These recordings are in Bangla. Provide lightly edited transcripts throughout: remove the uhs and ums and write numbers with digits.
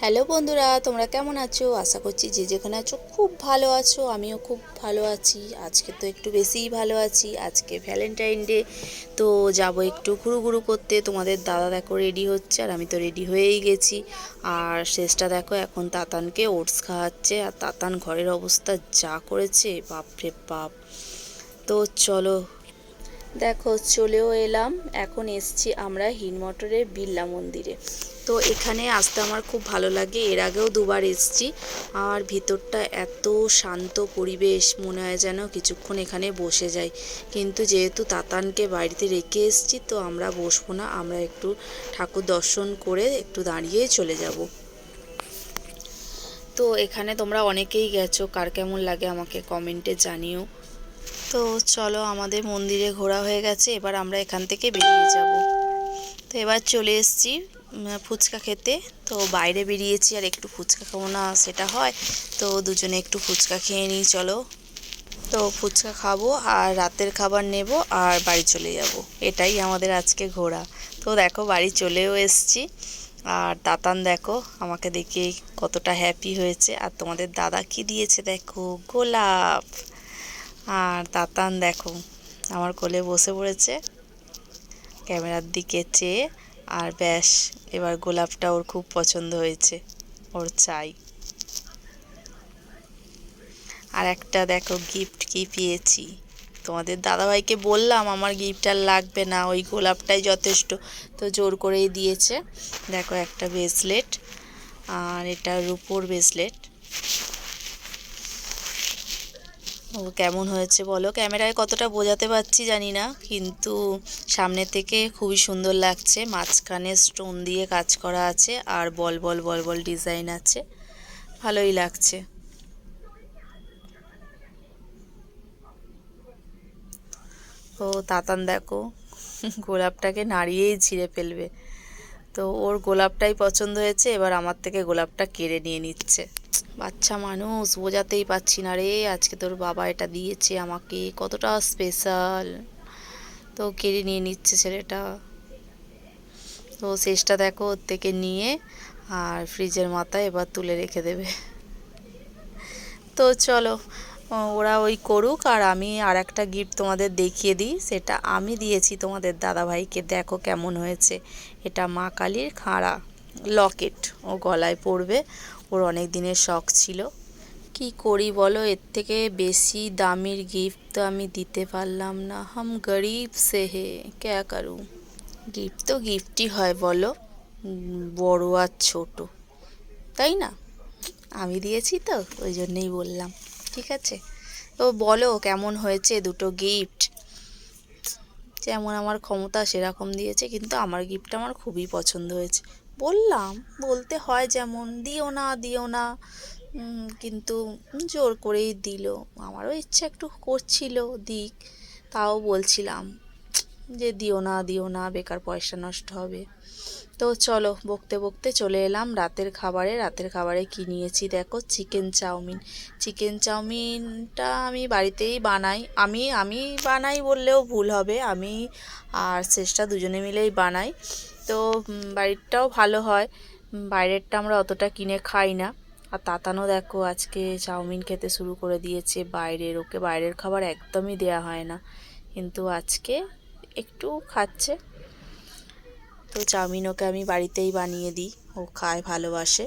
হ্যালো বন্ধুরা, তোমরা কেমন আছো? আশা করছি যে যেখানে আছো খুব ভালো আছো। আমিও খুব ভালো আছি। আজকে তো একটু বেশিই ভালো আছি। আজকে ভ্যালেন্টাইন ডে, তো যাব একটু ঘুরু করতে। তোমাদের দাদা দেখো রেডি হচ্ছে, আর আমি তো রেডি হয়েই গেছি। আর শেষটা দেখো এখন তাতানকে ওটস খাওয়াচ্ছে, আর তাতান ঘরের অবস্থা যা করেছে, বাপরে বাপ। তো চলো, দেখো চলেও এলাম। এখন এসছি আমরা হিনমটরের বিড়লা মন্দিরে। তো এখানে আসতে আমার খুব ভালো লাগে, এর আগেও দুবার এসছি। আর ভিতরটা এত শান্ত পরিবেশ, মনে হয় যেন কিছুক্ষণ এখানে বসে যাই। কিন্তু যেহেতু তাতানকে বাড়িতে রেখে এসছি, তো আমরা বসবো না, আমরা একটু ঠাকুর দর্শন করে একটু দাঁড়িয়ে চলে যাব। তো এখানে তোমরা অনেকেই গেছো, কার কেমন লাগে আমাকে কমেন্টে জানিও। তো চলো, আমাদের মন্দিরে ঘোরা হয়ে গেছে, এবার আমরা এখান থেকে বেরিয়ে যাব। তো এবার চলে এসেছি ফুচকা খেতে। তো বাইরে বেরিয়েছি, আর একটু ফুচকা খাবো না সেটা হয়? তো দুজনে একটু ফুচকা খেয়ে নিই চলো। তো ফুচকা খাবো আর রাতের খাবার নেব, আর বাড়ি চলে যাব। এটাই আমাদের আজকে ঘোরা। তো দেখো বাড়ি চলেও এসেছি। আর তাতান দেখো আমাকে দেখে কতটা হ্যাপি হয়েছে। আর তোমাদের দাদা কি দিয়েছে দেখো, গোলাপ। আর তাতান দেখো আমার কোলে বসে পড়েছে ক্যামেরার দিকে চেয়ে। আর ব্যাস, এবার গোলাপটা ওর খুব পছন্দ হয়েছে, ওর চাই। আর একটা দেখো গিফট কি পেয়েছি। তোমাদের দাদাভাইকে বললাম আমার গিফট আর লাগবে না, ওই গোলাপটাই যথেষ্ট। তো জোর করেই দিয়েছে। দেখো একটা ব্রেসলেট, আর এটা রূপোর ব্রেসলেট। ও কেমন হয়েছে বলো? ক্যামেরায় কতটা বোঝাতে পারছি জানি না, কিন্তু সামনে থেকে খুবই সুন্দর লাগছে। মাঝখানে স্টোন দিয়ে কাজ করা আছে, আর বল বল বল বল ডিজাইন আছে, ভালোই লাগছে। ও তাতান দেখো গোলাপটাকে নাড়িয়েই ছিঁড়ে ফেলবে। তো ওর গোলাপটাই পছন্দ হয়েছে, এবার আমার থেকে গোলাপটা কেড়ে নিয়ে নিচ্ছে। বাচ্চা মানুষ, বোঝাতেই পারছি না রে, আজকে তোর বাবা এটা দিয়েছে আমাকে, কতটা স্পেশাল। তো কেড়ে নিয়ে নিচ্ছে ছেলেটা। তো শেষটা দেখো ওর থেকে নিয়ে আর ফ্রিজের মাথায় এবার তুলে রেখে দেবে। তো চলো, ওরা ওই করুক, আর আমি আর একটা গিফট তোমাদের দেখিয়ে দিই। সেটা আমি দিয়েছি তোমাদের দাদাভাইকে, দেখো কেমন হয়েছে। এটা মা কালীর খাঁড়া লকেট, ও গলায় পরবে, ওর অনেক দিনের শখ ছিল। কি করি বলো, এর থেকে বেশি দামির গিফট তো আমি দিতে পারলাম না। হাম গরিব সে হে, ক্যা করুঁ। গিফট তো গিফটই হয় বলো, বড় আর ছোট, তাই না? আমি দিয়েছি তো, ওই জন্যই বললাম। ঠিক আছে, তো বলো কেমন হয়েছে দুটো গিফট। যেমন আমার ক্ষমতা সেরকম দিয়েছে, কিন্তু আমার গিফট আমার খুবই পছন্দ হয়েছে। বললাম, বলতে হয় যেমন, দিও না দিও না, কিন্তু জোর করেই দিল। আমারও ইচ্ছা একটু করছিল দিক, তাও বলছিলাম যে দিও না দিও না, বেকার পয়সা নষ্ট হবে। তো চলো, বকতে বকতে চলে এলাম রাতের খাবারে। রাতের খাবারে কী নিয়েছি দেখো, চিকেন চাউমিন। চিকেন চাউমিনটা আমি বাড়িতেই বানাই। আমি আমি বানাই বললেও ভুল হবে, আমি আর শেষটা দুজনে মিলেই বানাই। তো বাড়িরটাও ভালো হয়, বাইরেরটা আমরা অতটা কিনে খাই না। আর তাতানও দেখো আজকে চাউমিন খেতে শুরু করে দিয়েছে বাইরের, ওকে বাইরের খাবার একদমই দেয়া হয় না, কিন্তু আজকে একটু খাচ্ছে। তো চাউমিন ওকে আমি বাড়িতেই বানিয়ে দিই, ও খায় ভালোবাসে।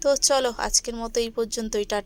তো চলো, আজকের মতো এই পর্যন্তই। টাটা।